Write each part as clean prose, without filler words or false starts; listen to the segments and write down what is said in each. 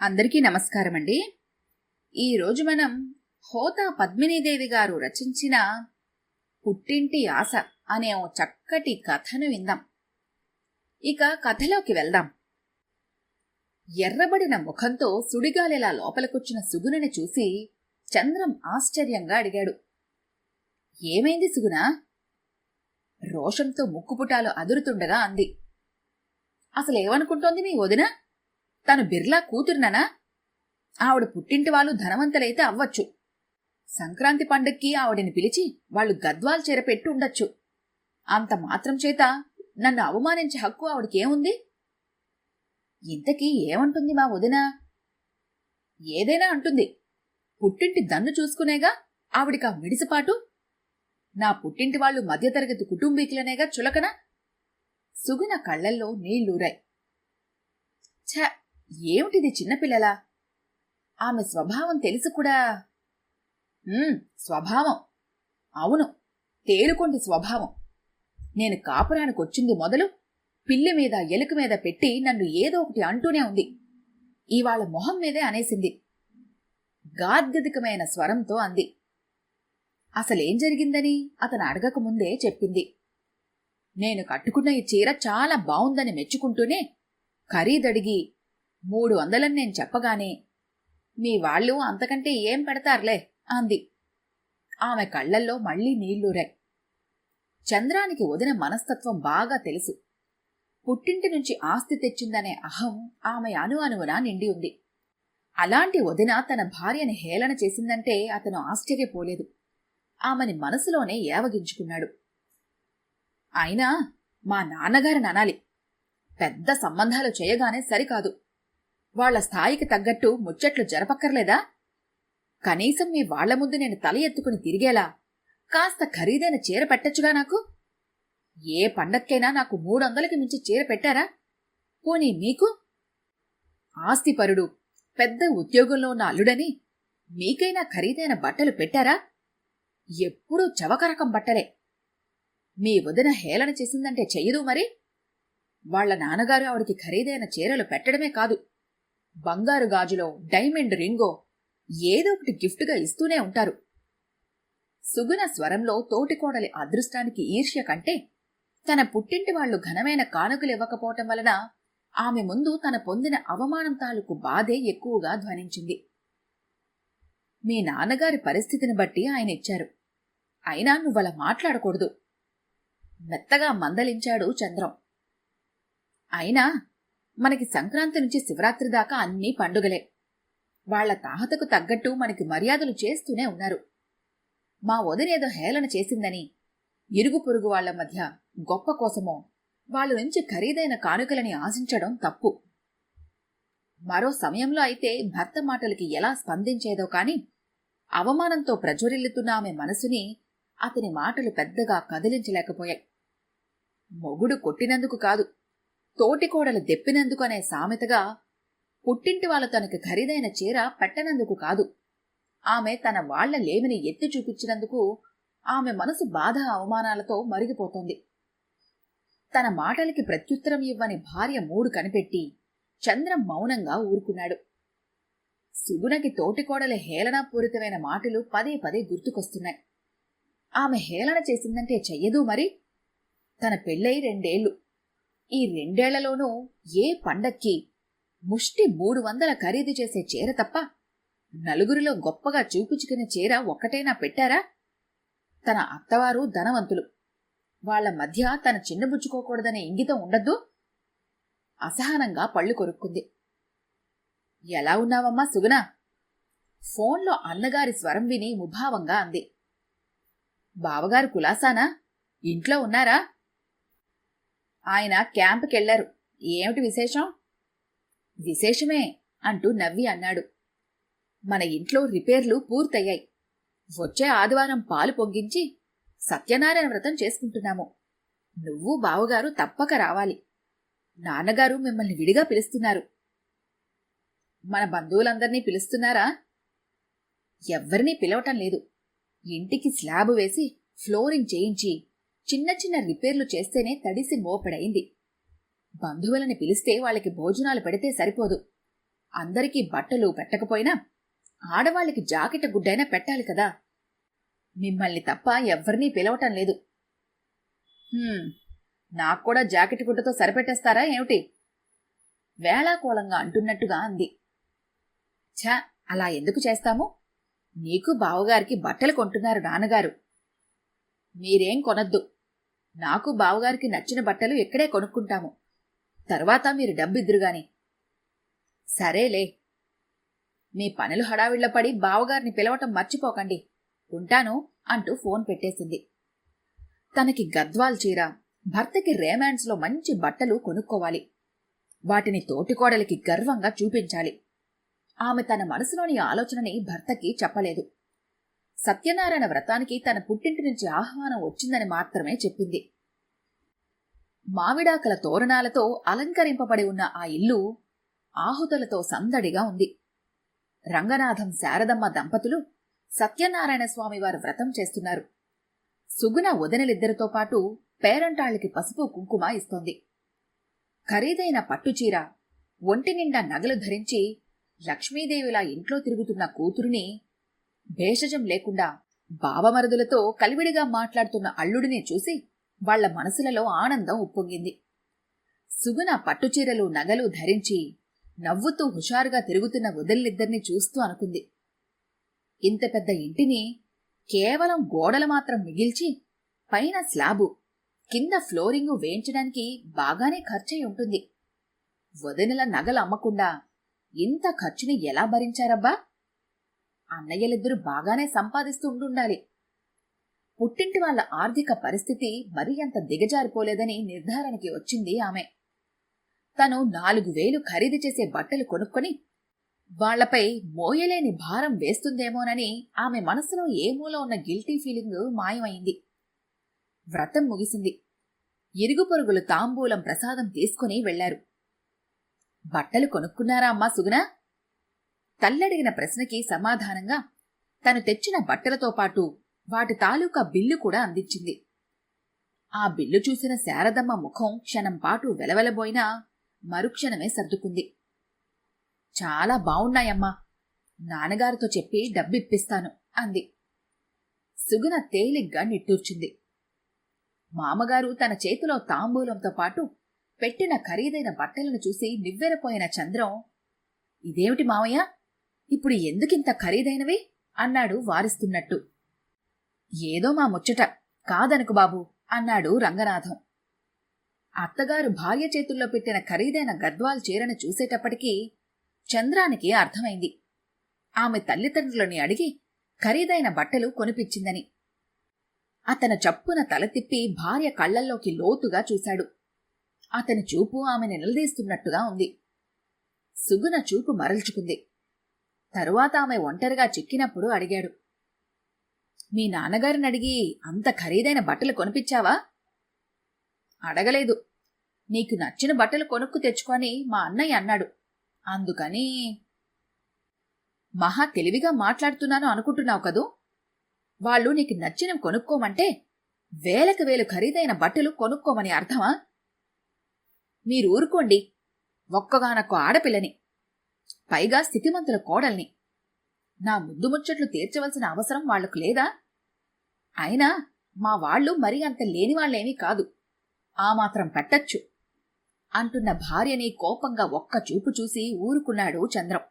అందరికీ నమస్కారం అండి. ఈరోజు మనం హోతా పద్మినీదేవి గారు రచించిన పుట్టింటి ఆశ అనే ఓ చక్కటి కథను విందాం. ఇక కథలోకి వెళ్దాం. ఎర్రబడిన ముఖంతో సుడిగాలిలా లోపలికొచ్చిన సుగుణని చూసి చంద్రం ఆశ్చర్యంగా అడిగాడు. ఏమైంది సుగుణ? రోషంతో ముక్కుపుటాలు అదురుతుండగా అంది. అసలేమనుకుంటోంది మీ వదిన? తను బిర్లా కూతురుననా? ఆవిడ పుట్టింటి వాళ్ళు ధనవంతులైతే అవ్వచ్చు. సంక్రాంతి పండుగకి ఆవిడని పిలిచి వాళ్ళు గద్వాలు చేరపెట్టి ఉండొచ్చు. అంత మాత్రం చేత నన్ను అవమానించే హక్కు ఆవిడకేముంది? ఇంతకీ ఏమంటుంది మా వదిన? ఏదైనా అంటుంది. పుట్టింటి దన్ను చూసుకునేగా ఆవిడికా మిడిసిపాటు. నా పుట్టింటి వాళ్ళు మధ్యతరగతి కుటుంబీకులనేగా చులకన. సుగుణ కళ్లల్లో నీళ్లూరాయి. ఛ, ఏమిటిది చిన్నపిల్లలా? ఆమె స్వభావం తెలుసు కూడా. స్వభావం, అవును, తేలుకొండి స్వభావం. నేను కాపురానికొచ్చింది మొదలు పిల్లి మీద ఎలుక మీద పెట్టి నన్ను ఏదో ఒకటి అంటూనే ఉంది. ఇవాళ మొహం మీదే అనేసింది. గాద్గదికమైన స్వరంతో అంది. అసలేం జరిగిందని అతను అడగకముందే చెప్పింది. నేను కట్టుకున్న ఈ చీర చాలా బావుందని మెచ్చుకుంటూనే ఖరీదడిగి 300 నేను చెప్పగానే మీ వాళ్ళు అంతకంటే ఏం పెడతారులే అంది. ఆమె కళ్లల్లో మళ్లీ నీళ్లూరాయి. చంద్రానికి వదిన మనస్తత్వం బాగా తెలుసు. పుట్టింటి నుంచి ఆస్తి తెచ్చిందనే అహం ఆమె అణువణువునా నిండి ఉంది. అలాంటి వదిన తన భార్యని హేళన చేసిందంటే అతను ఆశ్చర్యపోలేదు. ఆమెని మనసులోనే ఏవగించుకున్నాడు. అయినా మా నాన్నగారిని అనాలి. పెద్ద సంబంధాలు చేయగానే సరికాదు. వాళ్ల స్థాయికి తగ్గట్టు ముచ్చట్లు జరపక్కర్లేదా? కనీసం మీ వాళ్ల ముందు నేను తల ఎత్తుకుని తిరిగేలా కాస్త ఖరీదైన చీర పెట్టచ్చుగా నాకు. ఏ పండక్కైనా నాకు 300కి మించి చీర పెట్టారా? పోనీ మీకు? ఆస్తిపరుడు, పెద్ద ఉద్యోగంలో ఉన్న అల్లుడని మీకైనా ఖరీదైన బట్టలు పెట్టారా? ఎప్పుడూ చవకరకం బట్టలే. మీ వదిన హేళన చేసిందంటే చెయ్యదు మరి. వాళ్ల నాన్నగారు ఆవిడికి ఖరీదైన చీరలు పెట్టడమే కాదు, బంగారు గాజులో డైమండ్ రింగో ఏదో ఒకటి గిఫ్ట్గా ఇస్తూనే ఉంటారు. సుగుణ స్వరంలో తోటికోడలి అదృష్టానికి ఈర్ష్య కంటే తన పుట్టింటి వాళ్లు ఘనమైన కానుకలివ్వకపోవటం వలన ఆమె ముందు తన పొందిన అవమానం తాలూకు బాధే ఎక్కువగా ధ్వనించింది. మీ నాన్నగారి పరిస్థితిని బట్టి ఆయన ఇచ్చారు. అయినా నువ్వలా మాట్లాడకూడదు మెత్తగా మందలించాడు చంద్రం. అయినా మనకి సంక్రాంతి నుంచి శివరాత్రి దాకా అన్నీ పండుగలే. వాళ్ల తాహతకు తగ్గట్టు మనకి మర్యాదలు చేస్తూనే ఉన్నారు. మా వదినేదో హేళన చేసిందని ఇరుగు పొరుగు వాళ్ల మధ్య గొప్ప కోసమో వాళ్ళ నుంచి ఖరీదైన కానుకలని ఆశించడం తప్పు. మరో సమయంలో అయితే భర్త మాటలకి ఎలా స్పందించేదో కాని అవమానంతో ప్రజ్వరిల్లుతున్న ఆమె మనసుని అతని మాటలు పెద్దగా కదిలించలేకపోయాయి. మొగుడు కొట్టినందుకు కాదు, తోటికోడలు దెప్పినందుకు అనే సామెతగా పుట్టింటి వాళ్ళ తనకి ఖరీదైన చీర పెట్టనందుకు కాదు, ఆమె తన వాళ్ల లేమిని ఎత్తి చూపించినందుకు ఆమె మనసు బాధ అవమానాలతో మరిగిపోతోంది. తన మాటలకి ప్రత్యుత్తరం ఇవ్వని భార్య మూడు కనిపెట్టి చంద్రం మౌనంగా ఊరుకున్నాడు. సుగుణకి తోటికోడలి హేళనాపూరితమైన మాటలు పదే పదే గుర్తుకొస్తున్నాయి. ఆమె హేళన చేసిందంటే చెయ్యదు మరి. తన పెళ్ళై 2 ఏళ్లు. ఈ 2 ఏళ్లలోనూ ఏ పండక్కి ముష్టి 300 ఖరీదు చేసే చీర తప్ప నలుగురిలో గొప్పగా చూపించుకునే చీర ఒక్కటైనా పెట్టారా? తన అత్తవారు ధనవంతులు. వాళ్ల మధ్య తన చిన్నబుచ్చుకోకూడదనే ఇంగితం ఉండద్దు? అసహనంగా పళ్ళు కొరుక్కుంది. ఎలా ఉన్నావమ్మా సుగుణ? ఫోన్లో అన్నగారి స్వరం విని ముభావంగా అంది. బావగారు కులాసానా? ఇంట్లో ఉన్నారా? ఆయన క్యాంపుకెళ్లారు. ఏమిటి విశేషం? విశేషమే అంటూ నవ్వి అన్నాడు. మన ఇంట్లో రిపేర్లు పూర్తయ్యాయి. వచ్చే ఆదివారం పాలు పొంగించి సత్యనారాయణ వ్రతం చేసుకుంటున్నాము. నువ్వు బావగారు తప్పక రావాలి. నాన్నగారు మిమ్మల్ని విడిగా పిలుస్తున్నారు. మన బంధువులందర్నీ పిలుస్తున్నారా? ఎవ్వరినీ పిలవటం లేదు. ఇంటికి స్లాబు వేసి ఫ్లోరింగ్ చేయించి చిన్న చిన్న రిపేర్లు చేస్తేనే తడిసి మోపెడైంది. బంధువులని పిలిస్తే వాళ్ళకి భోజనాలు పెడితే సరిపోదు. అందరికీ బట్టలు పెట్టకపోయినా ఆడవాళ్ళకి జాకెట్ గుడ్డైనా పెట్టాలి కదా. మిమ్మల్ని తప్ప ఎవ్వరినీ పిలవటం లేదు. నాక్కూడా జాకెట్ గుడ్డతో సరిపెట్టేస్తారా ఏమిటి? వేళాకోళంగా అంటున్నట్టుగా అంది. ఛ, అలా ఎందుకు చేస్తాము? నీకు బావగారికి బట్టలు కొంటున్నారు నాన్నగారు. మీరేం కొనద్దు. నాకు బావగారికి నచ్చిన బట్టలు ఇక్కడే కొనుక్కుంటాము. తర్వాత మీరు డబ్బిద్దురుగాని. సరేలే. మీ పనులు హడావిళ్ల పడి బావగారిని పిలవటం మర్చిపోకండి. ఉంటాను అంటూ ఫోన్ పెట్టేసింది. తనకి గద్వాల్ చీర, భర్తకి రేమాండ్స్లో మంచి బట్టలు కొనుక్కోవాలి. వాటిని తోటికోడలికి గర్వంగా చూపించాలి. ఆమె తన మనసులోని ఆలోచనని భర్తకి చెప్పలేదు. సత్యనారాయణ వ్రతానికి తన పుట్టింటి నుంచి ఆహ్వానం వచ్చిందని మాత్రమే చెప్పింది. మామిడాకల తోరణాలతో అలంకరింపబడి ఉన్న ఆ ఇల్లు ఆహుతులతో సందడిగా ఉంది. రంగనాథం శారదమ్మ దంపతులు సత్యనారాయణ స్వామివారు వ్రతం చేస్తున్నారు. సుగుణ వదినలిద్దరితో పాటు పేరంటాళ్ళకి పసుపు కుంకుమ ఇస్తోంది. ఖరీదైన పట్టుచీర, ఒంటినిండా నగలు ధరించి లక్ష్మీదేవిలా ఇంట్లో తిరుగుతున్న కూతురిని, భేషజం లేకుండా బావమరుదులతో కలివిడిగా మాట్లాడుతున్న అల్లుడిని చూసి వాళ్ల మనసులలో ఆనందం ఉప్పొంగింది. సుగుణ పట్టుచీరలు నగలు ధరించి నవ్వుతూ హుషారుగా తిరుగుతున్న వదిలిద్దరిని చూస్తూ అనుకుంది, ఇంత పెద్ద ఇంటిని కేవలం గోడలు మాత్రం మిగిల్చి పైన స్లాబు, కింద ఫ్లోరింగు వేయించడానికి బాగానే ఖర్చయి ఉంటుంది. వదినల నగలు అమ్మకుండా ఇంత ఖర్చుని ఎలా భరించారబ్బా? అన్నయ్యలిద్దరూ బాగానే సంపాదిస్తూ ఉండుండాలి. పుట్టింటి వాళ్ల ఆర్థిక పరిస్థితి మరీ అంత దిగజారిపోలేదని నిర్ధారణకి వచ్చింది ఆమె. తను 4,000 ఖరీదు చేసే బట్టలు కొనుక్కొని వాళ్లపై మోయలేని భారం వేస్తుందేమోనని ఆమె మనసులో ఏ మూల ఉన్న గిల్టీ ఫీలింగ్ మాయమైంది. వ్రతం ముగిసింది. ఇరుగు పొరుగులు తాంబూలం ప్రసాదం తీసుకుని వెళ్లారు. బట్టలు కొనుక్కున్నారా అమ్మా సుగుణ? తల్లడిగిన ప్రశ్నకి సమాధానంగా తను తెచ్చిన బట్టలతో పాటు వాటి తాలూకా బిల్లు కూడా అందించింది. ఆ బిల్లు చూసిన శారదమ్మ ముఖం క్షణంపాటు వెలవెలబోయినా మరుక్షణమే సర్దుకుంది. చాలా బావున్నాయమ్మా, నాన్నగారితో చెప్పి డబ్బిప్పిస్తాను అంది. సుగుణ తేలిగ్గా నిట్టూర్చింది. మామగారు తన చేతిలో తాంబూలంతో పాటు పెట్టిన ఖరీదైన బట్టలను చూసి నివ్వెరపోయిన చంద్రం, ఇదేమిటి మావయ్య, ఇప్పుడు ఎందుకింత ఖరీదైనవి అన్నాడు వారిస్తున్నట్టు. ఏదో మా ముచ్చట, కాదనుకు బాబు అన్నాడు రంగనాథం. అత్తగారు భార్య చేతుల్లో పెట్టిన ఖరీదైన గద్వాల్ చీరను చూసేటప్పటికీ చంద్రానికి అర్థమైంది. ఆమె తల్లిదండ్రులని అడిగి ఖరీదైన బట్టలు కొనిపించిందని. అతను చప్పున తల తిప్పి భార్య కళ్లల్లోకి లోతుగా చూశాడు. అతని చూపు ఆమెను నిలదీస్తున్నట్టుగా ఉంది. సుగుణ చూపు మరల్చుకుంది. తరువాత ఆమె ఒంటరిగా చిక్కినప్పుడు అడిగాడు, మీ నాన్నగారిని అడిగి అంత ఖరీదైన బట్టలు కొనిపించావా? అడగలేదు. నీకు నచ్చిన బట్టలు కొనుక్కు తెచ్చుకొని మా అన్నయ్య అన్నాడు. అందుకని. మహా తెలివిగా మాట్లాడుతున్నాను అనుకుంటున్నావు కదూ? వాళ్ళు నీకు నచ్చినవి కొనుక్కోమంటే వేలకు వేలు ఖరీదైన బట్టలు కొనుక్కోమని అర్థమా? మీరు ఊరుకోండి. ఒక్కగానొక్క ఆడపిల్లని, పైగా స్థితిమంతుల కోడల్ని. నా ముద్దు ముచ్చట్లు తీర్చవలసిన అవసరం వాళ్లకు లేదా? అయినా మా వాళ్లు మరీ అంత లేనివాళ్లేమీ కాదు, ఆ మాత్రం పెట్టచ్చు అంటున్న భార్యని కోపంగా ఒక్క చూపు చూసి ఊరుకున్నాడు చంద్రం.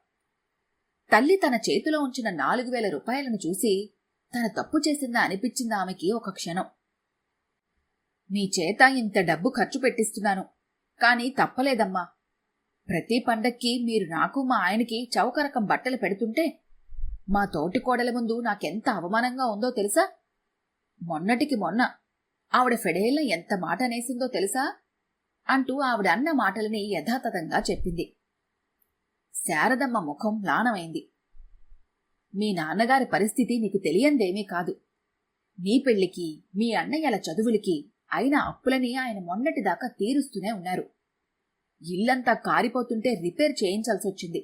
తల్లి తన చేతిలో ఉంచిన 4,000 రూపాయలను చూసి తన తప్పు చేసిందా అనిపించింది ఆమెకి ఒక క్షణం. మీ చేత ఇంత డబ్బు ఖర్చు పెట్టిస్తున్నాను, కాని తప్పలేదమ్మా. ప్రతి పండక్కి మీరు నాకు మా ఆయనకి చౌకరకం బట్టలు పెడుతుంటే మా తోటి కోడల ముందు నాకెంత అవమానంగా ఉందో తెలుసా? మొన్నటికి మొన్న ఆవిడ ఫెడేళ్ళ ఎంత మాట అనేసిందో తెలుసా అంటూ ఆవిడ అన్న మాటలని యథాతథంగా చెప్పింది. శారదమ్మ ముఖం మ్లానమైంది. మీ నాన్నగారి పరిస్థితి నీకు తెలియందేమీ కాదు. నీ పెళ్లికి, మీ అన్నయ్యల చదువులకి అయిన అప్పులని ఆయన మొన్నటిదాకా తీరుస్తూనే ఉన్నారు. ఇల్లంతా కారిపోతుంటే రిపేర్ చేయించాల్సొచ్చింది.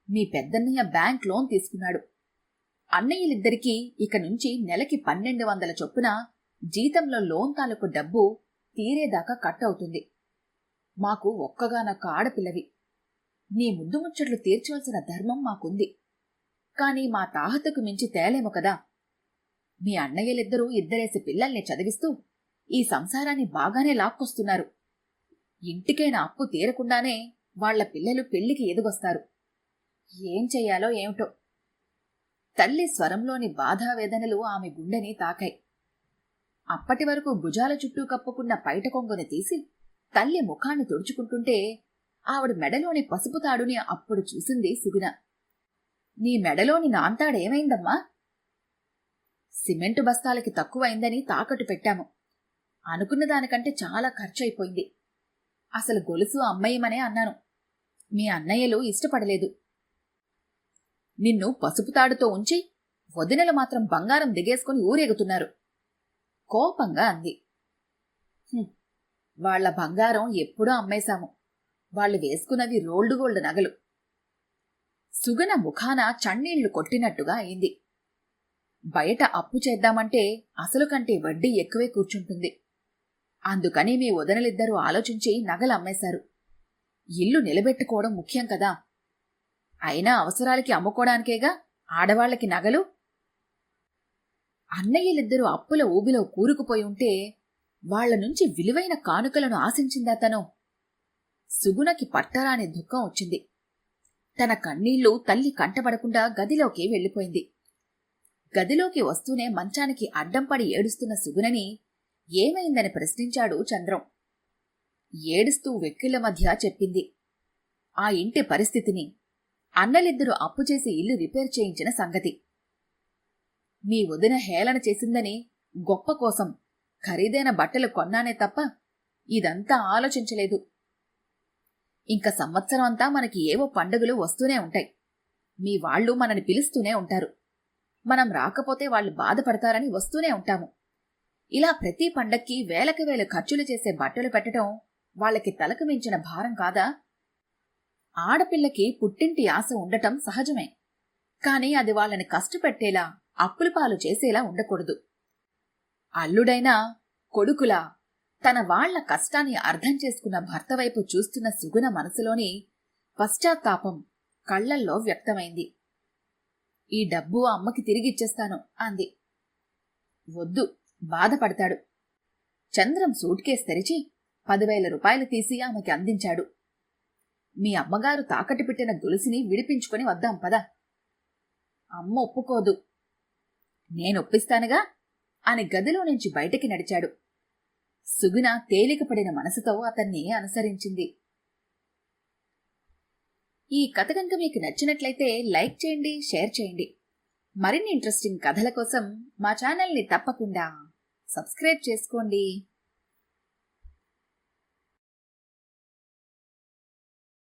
మీ పెద్దన్నయ్య బ్యాంక్ లోన్ తీసుకున్నాడు. అన్నయ్యలిద్దరికీ ఇక నుంచి నెలకి 1,200 చొప్పున జీతంలో లోన్ తాలూకు డబ్బు తీరేదాకా కట్ అవుతుంది. మాకు ఒక్కగానొక్క ఆడపిల్లవి. నీ ముందు ముచ్చట్లు తీర్చవలసిన ధర్మం మాకుంది. కాని మా తాహతకు మించి తేలేము కదా. మీ అన్నయ్యలిద్దరూ ఇద్దరేసి పిల్లల్ని చదివిస్తూ ఈ సంసారాన్ని బాగానే లాక్కొస్తున్నారు. ఇంటికైనా అప్పు తీరకుండానే వాళ్ల పిల్లలు పెళ్లికి ఎదుగొస్తారు. ఏం చెయ్యాలో ఏమిటో. తల్లి స్వరంలోని బాధావేదనలు ఆమె గుండెని తాకాయి. అప్పటి వరకు భుజాల చుట్టూ కప్పుకున్న పైట కొంగుని తీసి తల్లి ముఖాన్ని తుడుచుకుంటుంటే ఆవిడ మెడలోని పసుపు తాడుని అప్పుడు చూసింది సుగుణ. నీ మెడలోని నాంతాడేమైందమ్మా? సిమెంటు బస్తాలకి తక్కువైందని తాకట్టు పెట్టాము. అనుకున్న దానికంటే చాలా ఖర్చయిపోయింది. అసలు గొలుసు అమ్మయ్యమనే అన్నాను. మీ అన్నయ్యలు ఇష్టపడలేదు. నిన్ను పసుపు తాడుతో ఉంచి వదినలు మాత్రం బంగారం దిగేసుకుని ఊరేగుతున్నారు కోపంగా అంది. వాళ్ల బంగారం ఎప్పుడో అమ్మేశాము. వాళ్ళు వేసుకున్నవి రోల్డ్ గోల్డ్ నగలు. సుగుణ ముఖాన చన్నీళ్లు కొట్టినట్టుగా అయింది. బయట అప్పు చేద్దామంటే అసలు కంటే వడ్డీ ఎక్కువే కూర్చుంటుంది. అందుకని మీ వదనలిద్దరూ ఆలోచించి నగలు అమ్మేశారు. ఇల్లు నిలబెట్టుకోవడం ముఖ్యం కదా. అయినా అవసరాలకి అమ్ముకోవడానికేగా ఆడవాళ్లకి నగలు. అన్నయ్యలిద్దరూ అప్పుల ఊబిలో కూరుకుపోయి ఉంటే వాళ్ల నుంచి విలువైన కానుకలను ఆశించిందా తను? సుగుణకి పట్టరాని దుఃఖం వచ్చింది. తన కన్నీళ్లు తల్లి కంటపడకుండా గదిలోకి వెళ్లిపోయింది. గదిలోకి వస్తూనే మంచానికి అడ్డంపడి ఏడుస్తున్న సుగుణని ఏమైందని ప్రశ్నించాడు చంద్రం. ఏడుస్తూ వెక్కిళ్ల మధ్య చెప్పింది ఆ ఇంటి పరిస్థితిని, అన్నలిద్దరూ అప్పుచేసి ఇల్లు రిపేర్ చేయించిన సంగతి. మీ వదిన హేళన చేసిందని గొప్ప కోసం ఖరీదైన బట్టలు కొన్నానే తప్ప ఇదంతా ఆలోచించలేదు. ఇంక సంవత్సరం అంతా మనకి ఏవో పండుగలు వస్తూనే ఉంటాయి. మీ వాళ్లు మనని పిలుస్తూనే ఉంటారు. మనం రాకపోతే వాళ్లు బాధపడతారని వస్తూనే ఉంటాము. ఇలా ప్రతి పండక్కి వేలకు వేలు ఖర్చులు చేసే బట్టలు పెట్టడం వాళ్లకి తలకు మించిన భారం కాదా? ఆడపిల్లకి పుట్టింటి ఆశ ఉండటం సహజమే. కాని అది వాళ్ళని కష్టపెట్టేలా, అప్పుల పాలు చేసేలా ఉండకూడదు. అల్లుడైనా కొడుకులా తన వాళ్ల కష్టాన్ని అర్థం చేసుకున్న భర్త వైపు చూస్తున్న సుగుణ మనసులోని పశ్చాత్తాపం కళ్లల్లో వ్యక్తమైంది. ఈ డబ్బు అమ్మకి తిరిగిచ్చేస్తాను అంది. వద్దు, బాధపడతాడు. చంద్రం సూట్ కేస్ తెరిచి 10,000 రూపాయలు తీసి ఆమెకి అందించాడు. మీ అమ్మగారు తాకట్టు పెట్టిన గొలుసుని విడిపించుకొని వద్దాం పద. అమ్మ ఒప్పుకోదు. నేనొప్పిస్తానుగా అని గదిలో నుంచి బయటికి నడిచాడు. సుగుణ తేలికపడిన మనసుతో అతన్ని అనుసరించింది. ఈ కథ కనుక మీకు నచ్చినట్లయితే లైక్ చేయండి, షేర్ చేయండి. మరిన్ని ఇంట్రెస్టింగ్ కథల కోసం మా ఛానల్ని తప్పకుండా సబ్స్క్రైబ్ చేసుకోండి.